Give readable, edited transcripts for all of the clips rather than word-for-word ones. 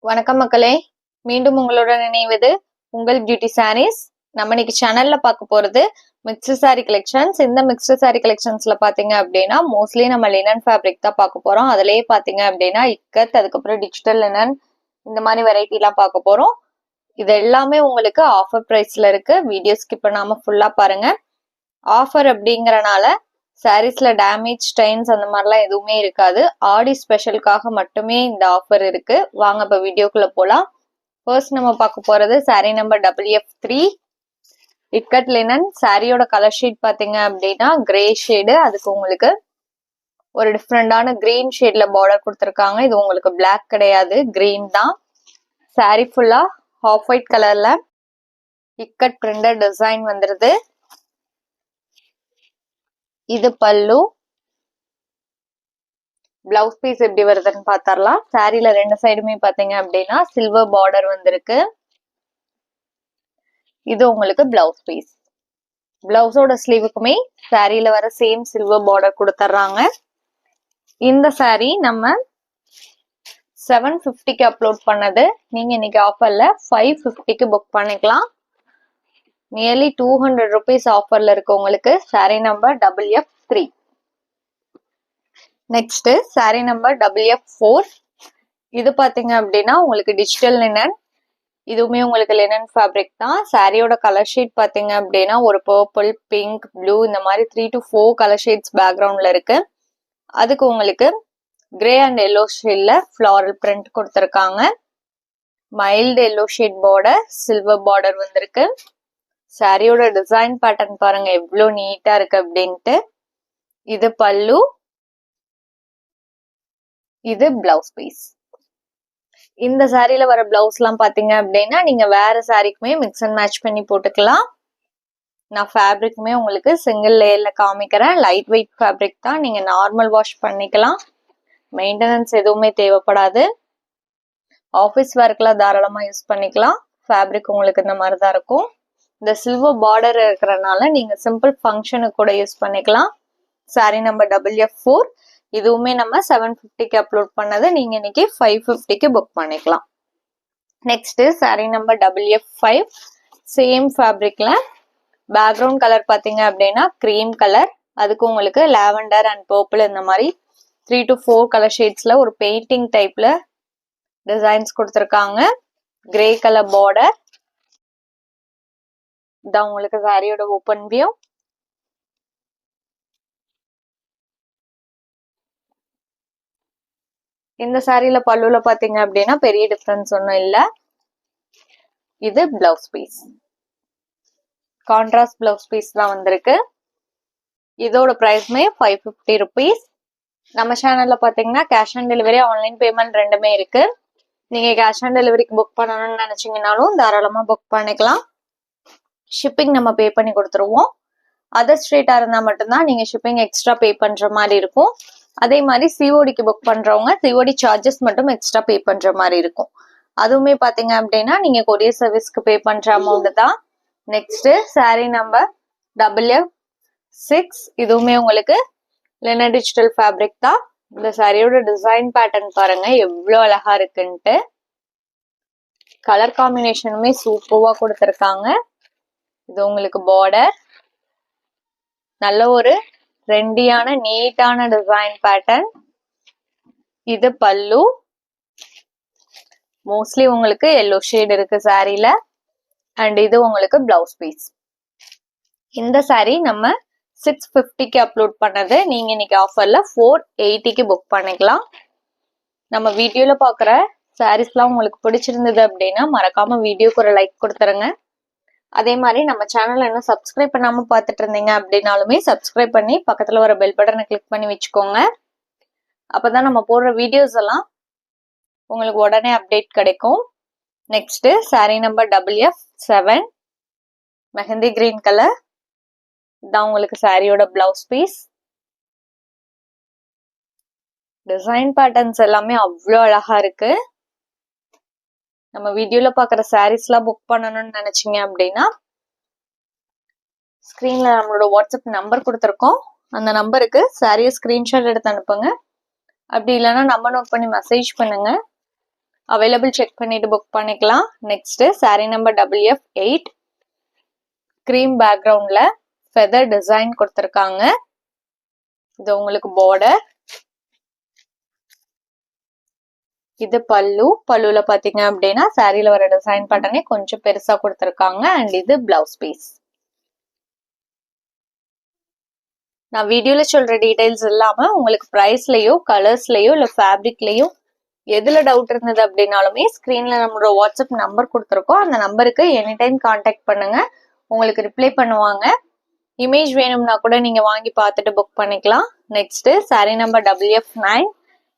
வணக்கம் மக்களே, மீண்டும் உங்களுடன் இணைவது உங்கள் பியூட்டி சாரீஸ். நம்ம இன்னைக்கு சேனல்ல பார்க்க போறது மிக்ஸ்டு சாரி கலெக்ஷன்ஸ். இந்த மிக்ஸ்டு சாரி கலெக்ஷன்ஸ்ல பாத்தீங்க அப்படின்னா மோஸ்ட்லி நம்ம லினன் ஃபேப்ரிக் தான் பார்க்க போறோம். அதுலயே பாத்தீங்க அப்படின்னா இக்கத், அதுக்கப்புறம் டிஜிட்டல் லினன், இந்த மாதிரி வெரைட்டி எல்லாம் பார்க்க போறோம். இது எல்லாமே உங்களுக்கு ஆஃபர் பிரைஸ்ல இருக்கு. வீடியோ ஸ்கிப் பண்ணாம ஃபுல்லா பாருங்க. ஆஃபர் அப்படிங்கறனால சாரீஸ்ல டேமேஜ் ஸ்டைன்ஸ் அந்த மாதிரிலாம் எதுவுமே இருக்காது. ஆடி ஸ்பெஷலுக்காக மட்டுமே இந்த ஆஃபர் இருக்கு. வாங்க இப்ப வீடியோக்குள்ள போலாம். ஃபர்ஸ்ட் நம்ம பார்க்க போறது sari number WF3 ikat linen. சாரியோட கலர் ஷீட் பாத்தீங்க அப்படின்னா கிரே ஷேடு, அதுக்கு உங்களுக்கு ஒரு டிஃப்ரெண்டான கிரீன் ஷேட்ல பார்டர் கொடுத்துருக்காங்க. இது உங்களுக்கு பிளாக் கிடையாது, கிரீன் தான். சாரி ஃபுல்லா ஆஃப் ஒயிட் கலர்ல இக்கட் பிரிண்டட் டிசைன் வந்துருது. இது பல்லு. பிளவுஸ் பீஸ் எப்படி வருதுன்னு பாத்திரலாம். சாரில ரெண்டு சைடுமே பாத்தீங்க அப்படின்னா சில்வர் பார்டர் வந்திருக்கு. இது உங்களுக்கு பிளவுஸ் பீஸ். பிளவுஸோட ஸ்லீவுக்குமே சாரில வர சேம் சில்வர் பார்டர் கொடுத்துட்றாங்க. இந்த சாரி நம்ம 750க்கு அப்லோட் பண்ணது. நீங்க இன்னைக்கு ஆஃபர்ல 550க்கு புக் பண்ணிக்கலாம். நியர்லி 200 rupees ஆஃபர்ல இருக்கு உங்களுக்கு. Sorry number WF3. Next sari number WF4. இது பாத்தீங்க அப்படின்னா உங்களுக்கு டிஜிட்டல் லினன். இதுவுமே உங்களுக்கு லினன் ஃபேப்ரிக் தான். சாரியோட கலர் ஷீட் பாத்தீங்க அப்படின்னா ஒரு பர்பிள், பிங்க், ப்ளூ, இந்த மாதிரி 3 to 4 கலர் ஷேட்ஸ் பேக்ரவுண்ட்ல இருக்கு. அதுக்கு உங்களுக்கு கிரே அண்ட் எல்லோ ஷேட்ல ஃபிளாரல் பிரிண்ட் கொடுத்துருக்காங்க. Mild yellow shade border, silver border வந்திருக்கு. சாரியோட டிசைன் பேட்டர்ன் பாருங்க எவ்வளவு நீட்டா இருக்கு அப்படின்ட்டு. இது பல்லு, இது பிளவுஸ் பீஸ். இந்த சாரில வர பிளவுஸ் எல்லாம் பாத்தீங்க அப்படின்னா நீங்க வேற சாரிக்குமே மிக்ஸ் அண்ட் மேட்ச் பண்ணி போட்டுக்கலாம். நான் ஃபேப்ரிக்குமே உங்களுக்கு சிங்கிள் லேயர்ல காமிக்கிறேன். லைட் வெயிட் ஃபேப்ரிக் தான். நீங்க நார்மல் வாஷ் பண்ணிக்கலாம். மெயின்டெனன்ஸ் எதுவுமே தேவைப்படாது. ஆஃபீஸ் ஒர்க்லாம் தாராளமா யூஸ் பண்ணிக்கலாம். ஃபேப்ரிக் உங்களுக்கு இந்த மாதிரி தான் இருக்கும். இந்த சில்வர் பார்டர் இருக்கிறனால நீங்க சிம்பிள் ஃபங்க்ஷனுக்கு கூட யூஸ் பண்ணிக்கலாம். Sari number WF4. இதுவுமே நம்ம 750க்கு அப்லோட் பண்ணது. நீங்க இன்னைக்கு 550க்கு புக் பண்ணிக்கலாம். Next sari number WF5. Same ஃபேப்ரிக்ல பேக்ரவுண்ட் கலர் பாத்தீங்க அப்படின்னா கிரீம் கலர், அதுக்கு உங்களுக்கு லாவெண்டர் அண்ட் பர்பிள், இந்த மாதிரி 3 to 4 கலர் ஷேட்ஸ்ல ஒரு பெயிண்டிங் டைப்ல டிசைன்ஸ் கொடுத்துருக்காங்க. Grey colour border. இதான் உங்களுக்கு சாரியோட ஓப்பன் வியூ. இந்த சாரியில பல்லுல பாத்தீங்க அப்படின்னா பெரிய டிஃபரன்ஸ் ஒன்றும் இல்லை. இது blouse piece. Contrast blouse piece தான் வந்திருக்கு. இதோட பிரைஸ்மே 550 rupees. நம்ம சேனல்ல பாத்தீங்கன்னா cash on delivery, online payment ரெண்டுமே இருக்கு. நீங்க கேஷ் ஆன் டெலிவரிக்கு புக் பண்ணணும்னு நினைச்சீங்கன்னாலும் தாராளமா புக் பண்ணிக்கலாம். ஷிப்பிங் நம்ம பே பண்ணி கொடுத்துருவோம். அதர் ஸ்டேட்டா இருந்தா மட்டும்தான் நீங்க ஷிப்பிங் எக்ஸ்ட்ரா பே பண்ற மாதிரி இருக்கும். அதே மாதிரி சிஓடிக்கு புக் பண்றவங்க சிஓடி சார்ஜஸ் மட்டும் எக்ஸ்ட்ரா பே பண்ற மாதிரி இருக்கும். அதுவுமே பாத்தீங்க அப்படின்னா நீங்க கொரியர் சர்வீஸ்க்கு பே பண்ற அமௌண்ட் தான். Next sari number WF6. இதுவுமே உங்களுக்கு லினன் டிஜிட்டல் ஃபேப்ரிக் தான். இந்த சாரியோட டிசைன் பேட்டர்ன் பாருங்க எவ்வளவு அழகா இருக்குன்ட்டு. கலர் காம்பினேஷனுமே சூப்பர்வா கொடுத்துருக்காங்க. இது உங்களுக்கு பார்டர். நல்ல ஒரு ட்ரெண்டியான நீட்டான டிசைன் பேட்டர்ன். இது பல்லு. மோஸ்ட்லி உங்களுக்கு எல்லோ ஷேட் இருக்கு சாரில. அண்ட் இது உங்களுக்கு பிளவுஸ் பீஸ். இந்த சாரி நம்ம 650க்கு அப்லோட் பண்ணது. நீங்க இன்னைக்கு ஆஃபர்ல 480க்கு புக் பண்ணிக்கலாம். நம்ம வீடியோல பாக்குற சாரீஸ்லாம் உங்களுக்கு பிடிச்சிருந்தது அப்படின்னா மறக்காம வீடியோக்கு ஒரு லைக் கொடுத்துருங்க. அதே மாதிரி நம்ம சேனல் இன்னும் சப்ஸ்கிரைப் பண்ணாம பார்த்துட்டு இருந்தீங்க அப்படின்னாலுமே சப்ஸ்கிரைப் பண்ணி பக்கத்துல வர பெல் பட்டனை கிளிக் பண்ணி வச்சுக்கோங்க. அப்பதான் நம்ம போடுற வீடியோஸ் எல்லாம் உங்களுக்கு உடனே அப்டேட் கிடைக்கும். Next sari number WF7. Mehndi green colour. இதான் உங்களுக்கு சாரியோட பிளவுஸ் பீஸ். டிசைன் பேட்டர்ன்ஸ் எல்லாமே அவ்வளோ அழகா இருக்கு. நம்ம வீடியோல பாக்குற சாரீஸ்லாம் புக் பண்ணணும்னு நினைச்சீங்க அப்படின்னா ஸ்கிரீன்ல நம்மளோட வாட்ஸ்அப் நம்பர் கொடுத்துருக்கோம். அந்த நம்பருக்கு சாரியை ஸ்கிரீன்ஷாட் எடுத்து அனுப்புங்க. அப்படி இல்லைன்னா நம்பர் நோட் பண்ணி மெசேஜ் பண்ணுங்க. அவைலபிள் செக் பண்ணிட்டு புக் பண்ணிக்கலாம். Next sari number WF8 cream பேக்ரவுண்ட்ல ஃபெதர் டிசைன் கொடுத்துருக்காங்க. இது உங்களுக்கு பார்டர். இது பல்லுல பாத்தீங்க அப்படின்னா சாரியில வர டிசைன் பேட்டர்னே கொஞ்சம் பெருசா கொடுத்துருக்காங்க. அண்ட் இது பிளவுஸ் பீஸ். நான் வீடியோல சொல்ற டீடைல்ஸ் இல்லாம உங்களுக்கு பிரைஸ்லயோ கலர்ஸ்லயோ இல்ல ஃபேப்ரிக்லயோ எதுல டவுட் இருந்தது அப்படின்னாலுமே ஸ்கிரீன்ல நம்மளோட வாட்ஸ்அப் நம்பர் கொடுத்துருக்கோம். அந்த நம்பருக்கு எனி டைம் கான்டாக்ட் பண்ணுங்க, உங்களுக்கு ரிப்ளை பண்ணுவாங்க. இமேஜ் வேணும்னா கூட நீங்க வாங்கி பார்த்துட்டு புக் பண்ணிக்கலாம். நெக்ஸ்ட் சாரி நம்பர் WF9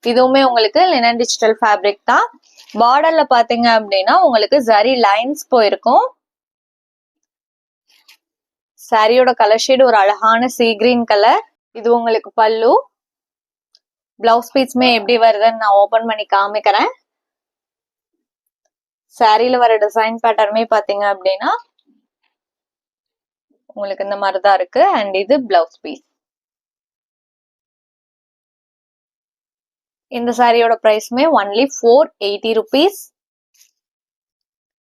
இதுவுமே உங்களுக்கு லினன் டிஜிட்டல் ஃபேப்ரிக் தான். பார்டர்ல பாத்தீங்க அப்படின்னா உங்களுக்கு ஜரி லைன்ஸ் போயிருக்கும். சாரியோட கலர் ஷேட் ஒரு அழகான சீ கிரீன் கலர். இது உங்களுக்கு பல்லு. பிளவுஸ் பீஸ்மே எப்படி வருதுன்னு நான் ஓபன் பண்ணி காமிக்கிறேன். சாரியில வர டிசைன் பேட்டர்மே பாத்தீங்க அப்படின்னா உங்களுக்கு இந்த மாதிரிதான் இருக்கு. அண்ட் இது பிளவுஸ் பீஸ். இந்த சாரியோட பிரைஸ்மே ஒன்லி 480 rupees.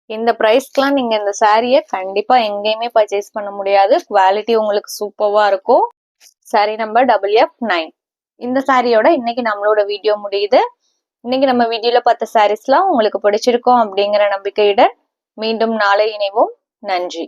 இந்த பிரைஸ்க்குலாம் நீங்க இந்த சாரியை கண்டிப்பா எங்கேயுமே பர்ச்சேஸ் பண்ண முடியாது. குவாலிட்டி உங்களுக்கு சூப்பர்வா இருக்கும். Sorry number WF9. இந்த சாரியோட இன்னைக்கு நம்மளோட வீடியோ முடியுது. இன்னைக்கு நம்ம வீடியோல பார்த்த சாரீஸ்லாம் உங்களுக்கு பிடிச்சிருக்கும் அப்படிங்கிற நம்பிக்கையுடன் மீண்டும் நாளை இணைவோம். நன்றி.